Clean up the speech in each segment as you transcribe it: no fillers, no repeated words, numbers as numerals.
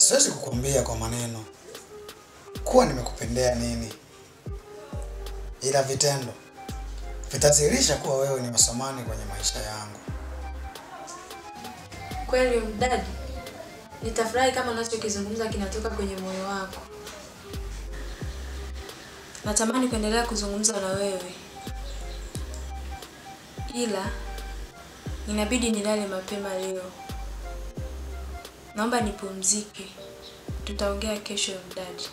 Siwezi kukuambia kwa maneno kuwa nimekupendea nini, ila vitendo vitadhihirisha kuwa wewe ni wa thamani kwenye maisha yangu. Kweli mdadi, nitafurahi kama unachokizungumza kinatoka kwenye moyo wako. Natamani kuendelea kuzungumza na wewe, ila inabidi nilale mapema leo. Naomba nipumzike. Tutaongea kesho mdadi.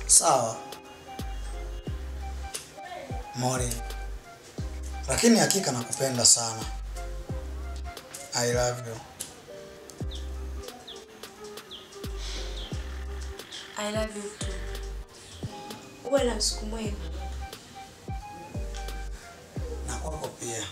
Sawa Mori, lakini hakika nakupenda sana. I love you. I love you too. Uwe na usiku mwema. Na kwako pia.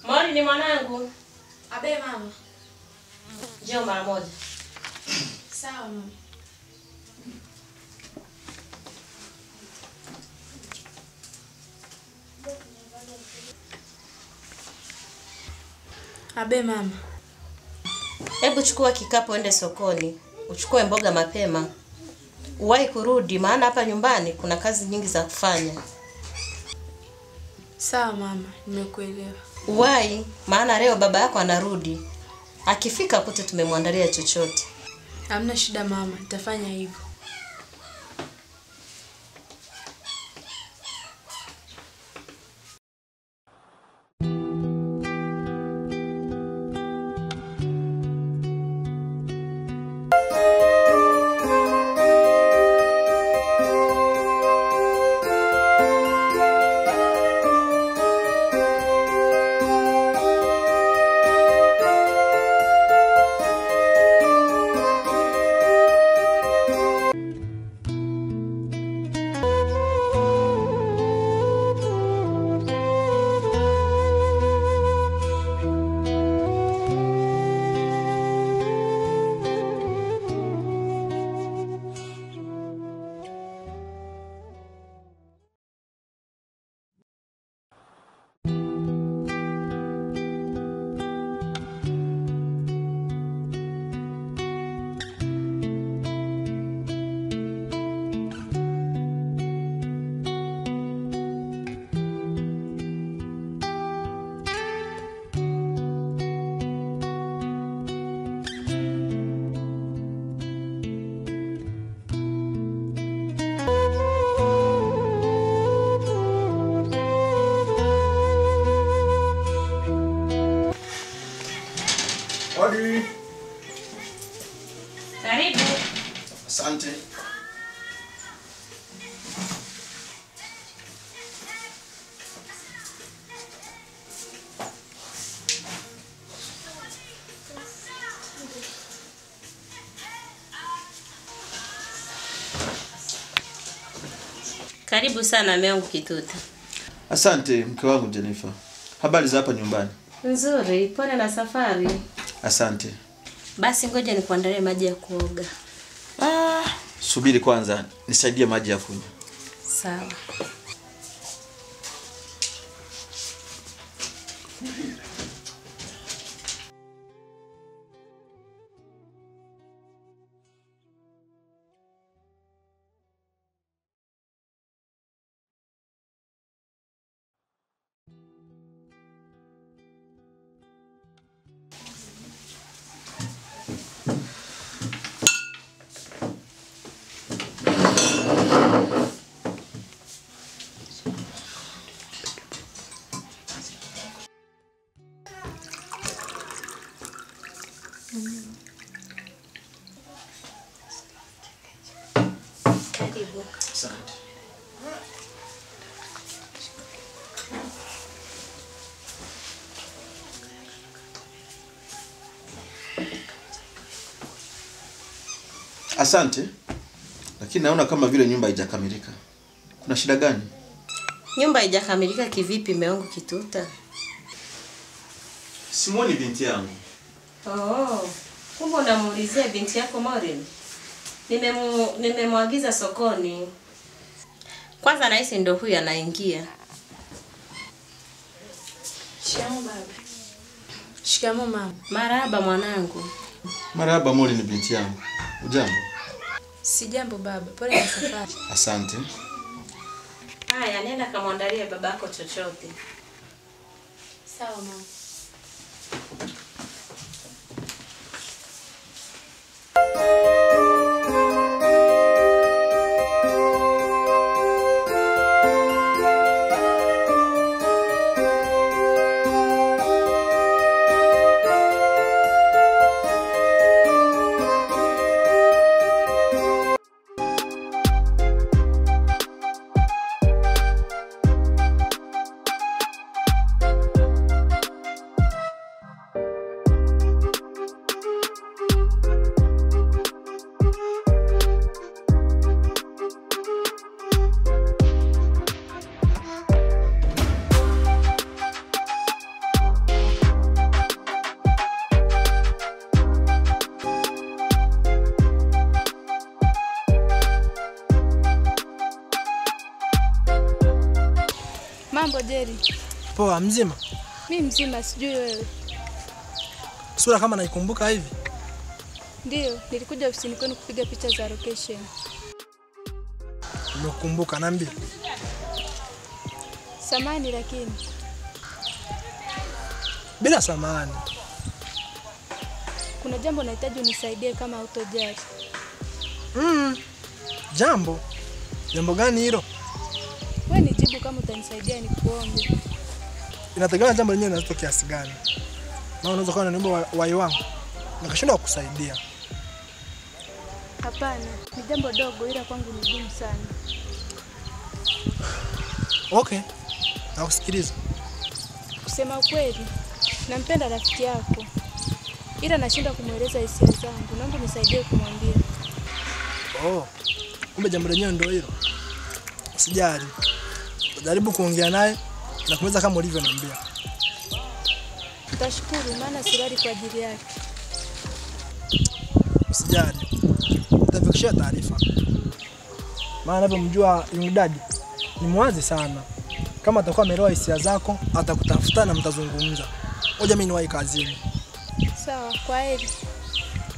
Mori ni mwanangu. Abe mama. Njoo mara moja. Sawa mama. Abe mama. Hebu chukua kikapu ende sokoni. Uchukue mboga mapema. Uwahi kurudi maana hapa nyumbani kuna kazi nyingi za kufanya. Sawa mama, nimekuelewa. Uwahi maana leo baba yako anarudi. Akifika kute tumemwandalia chochote. Hamna shida mama, nitafanya hivyo. Hodi. Karibu. Asante. Karibu sana mume wangu Kituta. Asante mke wangu Jennifer. Habari za hapa nyumbani? Nzuri, pole na safari. Asante. Basi ngoja nikuandalie maji ya kuoga. Subiri kwanza, nisaidie maji ya kunywa. Sawa. Karibu. Asante. Asante. Lakini naona kama vile nyumba haijakamilika. Kuna shida gani? Nyumba haijakamilika kivipi meongo Kituta? Simuoni binti yangu. Kumbe unamuulizia binti yako Maureen? Nimemwagiza sokoni. Kwanza nahisi ndio huyu anaingia. Shikamoo baba. Shikamoo mama. Marahaba mwanangu. Marahaba Maureen binti yangu. Ujambo? Sijambo baba. Pole na safari. Asante. Haya, nenda kamwandalie babako chochote. Sawa mama. Mambo Jerry. Poa, mzima? Mimi mzima, sijui wewe. Sura kama naikumbuka hivi? Ndio, nilikuja ofisini kwenu kupiga picha za location. Nimekukumbuka, niambie. Samahani lakini. Bila samahani. Kuna jambo nahitaji unisaidie kama hautojali. Jambo? Jambo gani hilo? Wewe nijibu kama utanisaidia nikuombe. Inategemea jambo lenyewe linatoka kiasi gani. Na unaweza kuwa unaniomba wai wangu nikashindwa kukusaidia. Hapana, ni jambo dogo ila kwangu ni gumu sana. Okay. Nakusikiliza. Kusema ukweli, nampenda rafiki yako. Ila nashindwa kumueleza hisia zangu. Naomba unisaidie kumwambia. Kumbe jambo lenyewe ndio hilo. Usijali. Jaribu kuongea naye na kumweza kama ulivyoniambia. Utashukuru maana silali kwa ajili yake. Usijali. Nitafikishia taarifa. Maana ninapomjua Young Daddy ni mwazi sana. Kama atakuwa ameelewa hisia zako, atakutafuta na mtazungumza. Ngoja mimi niwahi kazini. Sawa, kwaheri.